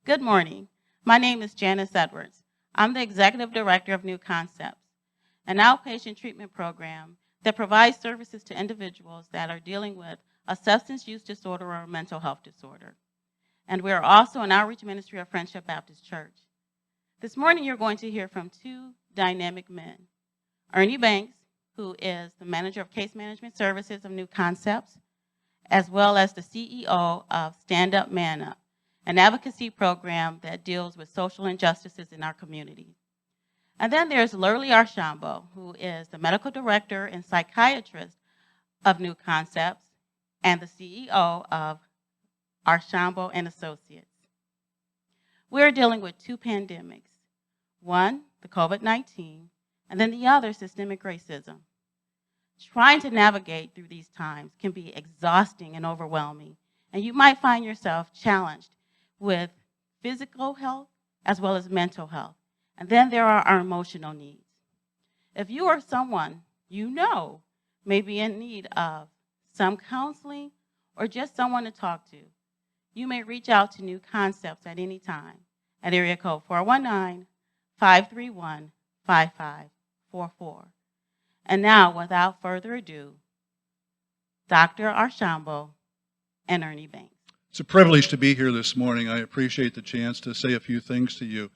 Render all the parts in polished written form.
Good morning. My name is Janice Edwards. I'm the Executive Director of New Concepts, an outpatient treatment program that provides services to individuals that are dealing with a substance use disorder or a mental health disorder. And we are also an outreach ministry of Friendship Baptist Church. This morning you're going to hear from two dynamic men. Ernie Banks, who is the Manager of Case Management Services of New Concepts, as well as the CEO of Stand Up, Man Up, an advocacy program that deals with social injustices in our community. And then there's Lurley Archambeau, who is the medical director and psychiatrist of New Concepts and the CEO of Archambeau and Associates. We're dealing with two pandemics. One, the COVID-19, and then the other, systemic racism. Trying to navigate through these times can be exhausting and overwhelming, and you might find yourself challenged with physical health as well as mental health. And then there are our emotional needs. If you are someone you know may be in need of some counseling or just someone to talk to, you may reach out to New Concepts at any time at area code 419-531-5544. And now, without further ado, Dr. Archambeau and Ernie Banks. It's a privilege to be here this morning. I appreciate the chance to say a few things to you.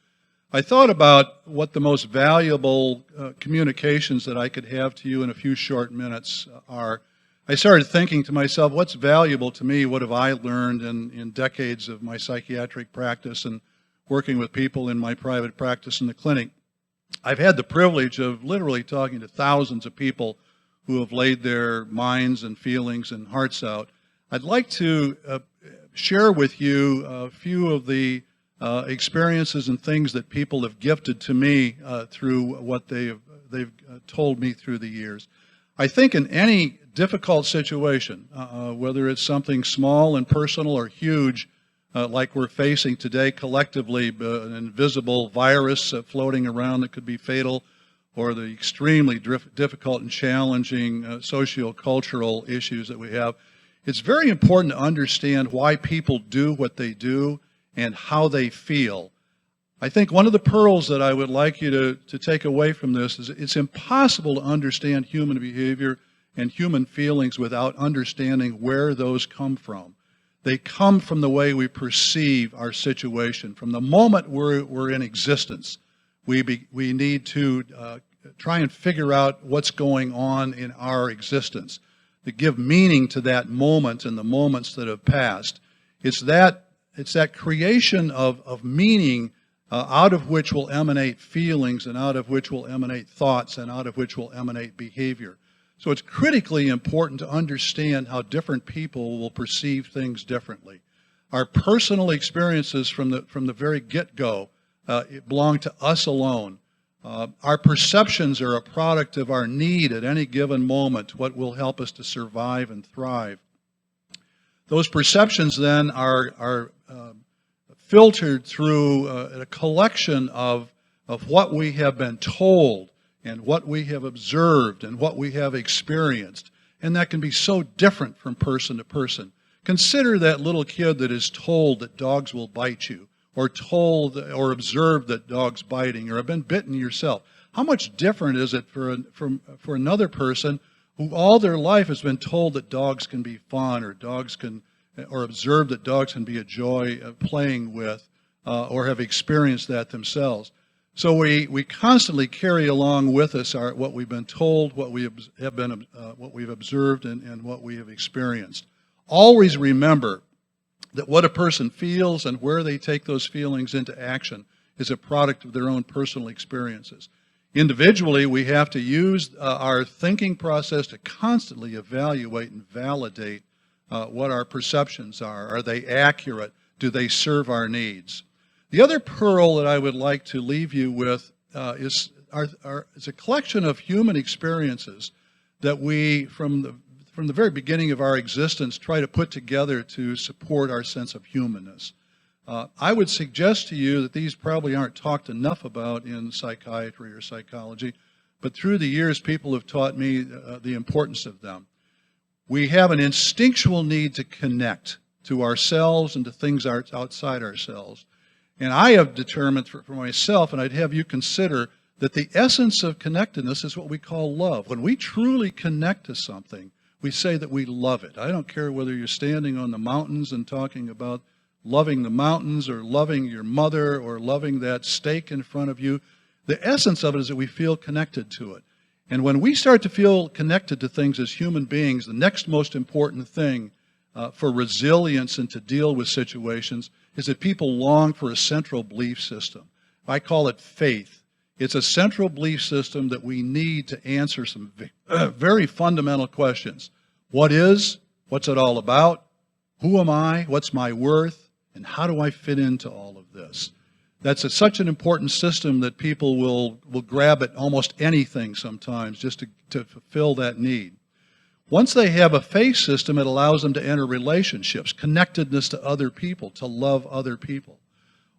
I thought about what the most valuable communications that I could have to you in a few short minutes are. I started thinking to myself, what's valuable to me? What have I learned in decades of my psychiatric practice and working with people in my private practice in the clinic? I've had the privilege of literally talking to thousands of people who have laid their minds and feelings and hearts out. I'd like to share with you a few of the experiences and things that people have gifted to me through what they've told me through the years. I think in any difficult situation, whether it's something small and personal or huge, like we're facing today collectively, an invisible virus floating around that could be fatal, or the extremely difficult and challenging socio-cultural issues that we have, it's very important to understand why people do what they do and how they feel. I think one of the pearls that I would like you to take away from this is it's impossible to understand human behavior and human feelings without understanding where those come from. They come from the way we perceive our situation. From the moment we're in existence, we need to try and figure out what's going on in our existence, to give meaning to that moment and the moments that have passed. It's that creation of meaning out of which will emanate feelings, and out of which will emanate thoughts, and out of which will emanate behavior. So it's critically important to understand how different people will perceive things differently. Our personal experiences from the very get-go belong to us alone. Our perceptions are a product of our need at any given moment, what will help us to survive and thrive. Those perceptions then are filtered through a collection of what we have been told and what we have observed and what we have experienced. And that can be so different from person to person. Consider that little kid that is told that dogs will bite you, or told or observed that dogs biting, or have been bitten yourself. How much different is it for another person who all their life has been told that dogs can be fun, or observed that dogs can be a joy of playing with, or have experienced that themselves. So we constantly carry along with us what we've been told, what we've observed, and what we have experienced. Always remember that what a person feels and where they take those feelings into action is a product of their own personal experiences. Individually, we have to use our thinking process to constantly evaluate and validate what our perceptions are. Are they accurate? Do they serve our needs? The other pearl that I would like to leave you with is a collection of human experiences that we, from the very beginning of our existence, try to put together to support our sense of humanness. I would suggest to you that these probably aren't talked enough about in psychiatry or psychology, but through the years people have taught me the importance of them. We have an instinctual need to connect to ourselves and to things outside ourselves. And I have determined for myself, and I'd have you consider, that the essence of connectedness is what we call love. When we truly connect to something, we say that we love it. I don't care whether you're standing on the mountains and talking about loving the mountains or loving your mother or loving that steak in front of you. The essence of it is that we feel connected to it. And when we start to feel connected to things as human beings, the next most important thing for resilience and to deal with situations is that people long for a central belief system. I call it faith. It's a central belief system that we need to answer some very fundamental questions. What is? What's it all about? Who am I? What's my worth? And how do I fit into all of this? That's such an important system that people will grab at almost anything sometimes just to fulfill that need. Once they have a faith system, it allows them to enter relationships, connectedness to other people, to love other people.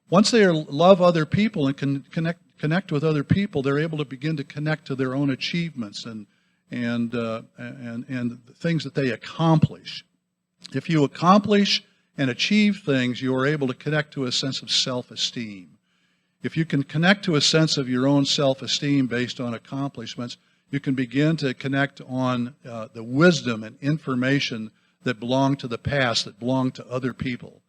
Once they love other people and can connect with other people, they're able to begin to connect to their own achievements and the things that they accomplish. If you accomplish and achieve things, you are able to connect to a sense of self-esteem. If you can connect to a sense of your own self-esteem based on accomplishments, you can begin to connect on the wisdom and information that belong to the past, that belong to other people.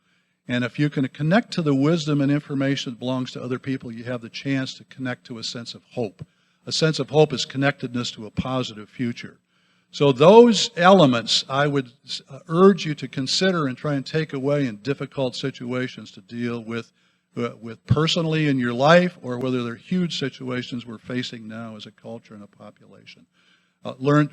And if you can connect to the wisdom and information that belongs to other people, you have the chance to connect to a sense of hope. A sense of hope is connectedness to a positive future. So those elements I would urge you to consider and try and take away in difficult situations to deal with personally in your life, or whether they're huge situations we're facing now as a culture and a population. Learn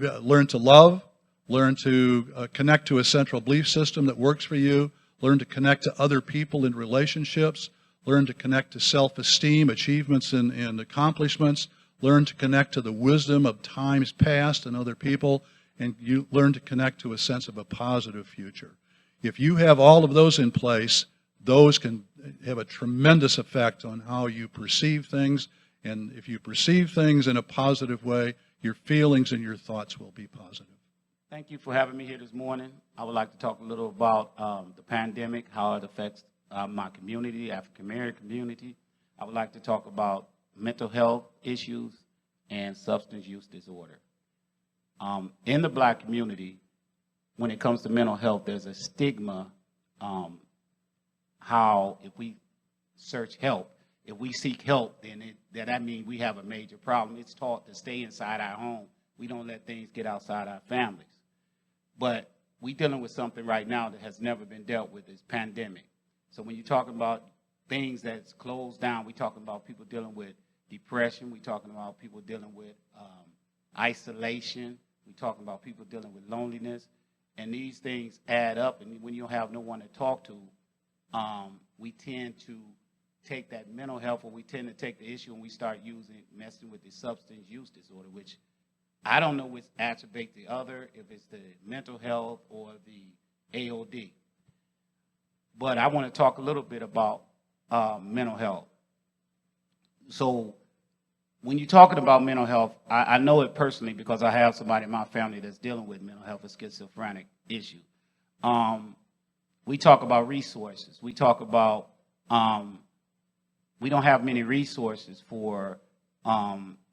to love, learn to connect to a central belief system that works for you, learn to connect to other people in relationships, learn to connect to self-esteem, achievements and accomplishments, learn to connect to the wisdom of times past and other people, and you learn to connect to a sense of a positive future. If you have all of those in place, those can have a tremendous effect on how you perceive things, and if you perceive things in a positive way, your feelings and your thoughts will be positive. Thank you for having me here this morning. I would like to talk a little about the pandemic, how it affects my community, African-American community. I would like to talk about mental health issues and substance use disorder. In the black community, when it comes to mental health, there's a stigma how if we search help, if we seek help, then that means we have a major problem. It's taught to stay inside our home. We don't let things get outside our families. But we're dealing with something right now that has never been dealt with, is pandemic. So when you're talking about things that's closed down, we're talking about people dealing with depression. We're talking about people dealing with isolation. We're talking about people dealing with loneliness. And these things add up. And when you don't have no one to talk to, we tend to take that mental health, or we tend to take the issue and we start messing with the substance use disorder, which I don't know which attribute the other, if it's the mental health or the AOD. But I want to talk a little bit about mental health. So when you're talking about mental health, I know it personally because I have somebody in my family that's dealing with mental health, a schizophrenic issue. We talk about resources. We talk about we don't have many resources for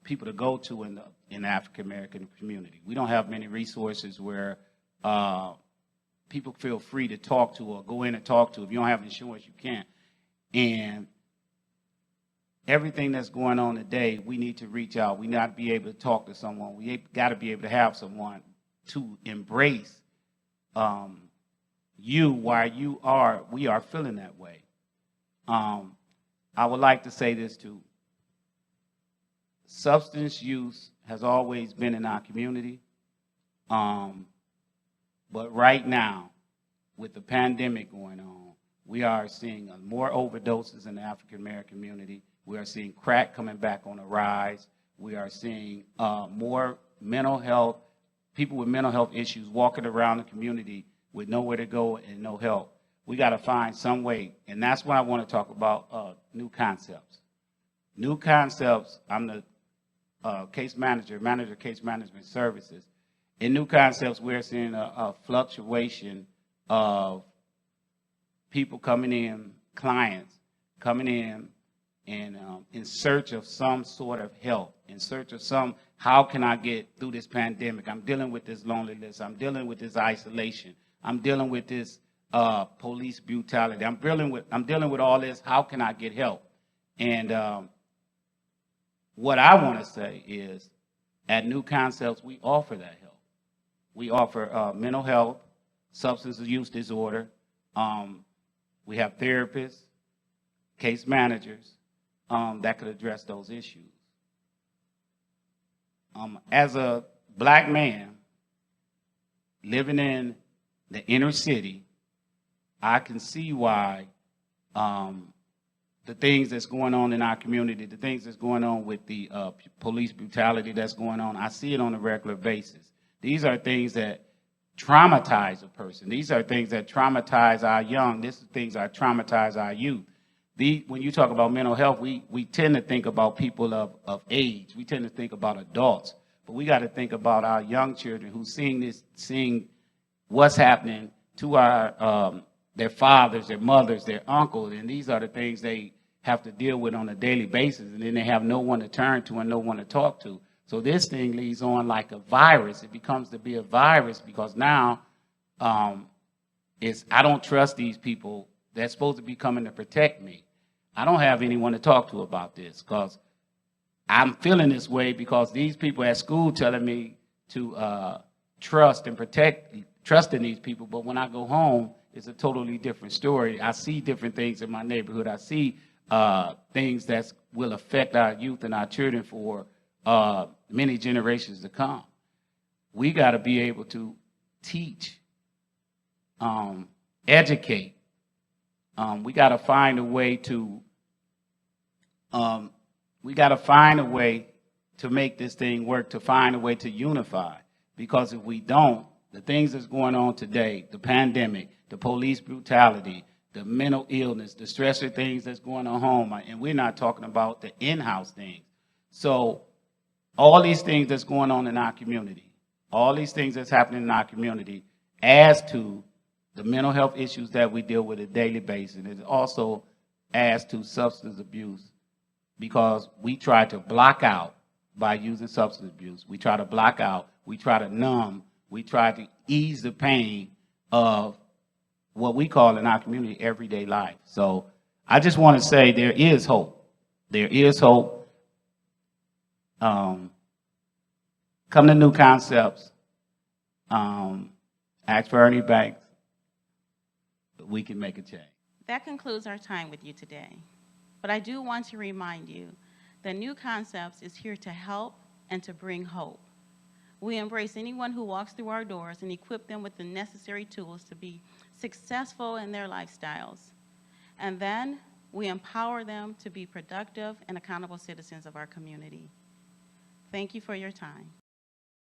people to go to in the African American community. We don't have many resources where people feel free to talk to or go in and talk to. If you don't have insurance, you can't. And everything that's going on today, we need to reach out. We got to be able to talk to someone. We got to be able to have someone to embrace you while we are feeling that way. I would like to say this too. Substance use has always been in our community. But right now, with the pandemic going on, we are seeing more overdoses in the African American community. We are seeing crack coming back on the rise. We are seeing more mental health, people with mental health issues walking around the community with nowhere to go and no help. We got to find some way, and that's what I want to talk about, new concepts. New concepts, I'm the case manager of case management services. In new concepts, we're seeing a fluctuation of people coming in, clients, coming in and in search of some sort of help, in search of how can I get through this pandemic? I'm dealing with this loneliness. I'm dealing with this isolation. I'm dealing with this police brutality. I'm dealing with all this. How can I get help? And what I want to say is, at New Concepts, we offer that help. We offer mental health, substance use disorder. We have therapists, case managers that could address those issues. As a black man living in the inner city, I can see why the things that's going on in our community, the things that's going on with the police brutality that's going on, I see it on a regular basis. These are things that traumatize a person. These are things that traumatize our young. These are things that traumatize our youth. When you talk about mental health, we tend to think about people of age. We tend to think about adults. But we got to think about our young children who's seeing what's happening to their fathers, their mothers, their uncles, and these are the things they have to deal with on a daily basis, and then they have no one to turn to and no one to talk to. So this thing leads on like a virus. It becomes to be a virus because now I don't trust these people. They're supposed to be coming to protect me. I don't have anyone to talk to about this because I'm feeling this way because these people at school telling me to trust and trusting these people, but when I go home, it's a totally different story. I see different things in my neighborhood. I see things that will affect our youth and our children for many generations to come. We got to be able to teach, educate. We got to find a way to make this thing work, to find a way to unify. Because if we don't, the things that's going on today, the pandemic, the police brutality, the mental illness, the stressor things that's going on home, and we're not talking about the in-house things. So all these things that's going on in our community, all these things that's happening in our community adds to the mental health issues that we deal with on a daily basis. And it also adds to substance abuse because we try to block out by using substance abuse. We try to block out, we try to numb, we try to ease the pain of what we call in our community everyday life. So I just want to say there is hope. There is hope. Come to New Concepts. Ask for Ernie Banks. We can make a change. That concludes our time with you today. But I do want to remind you that New Concepts is here to help and to bring hope. We embrace anyone who walks through our doors and equip them with the necessary tools to be successful in their lifestyles. And then we empower them to be productive and accountable citizens of our community. Thank you for your time.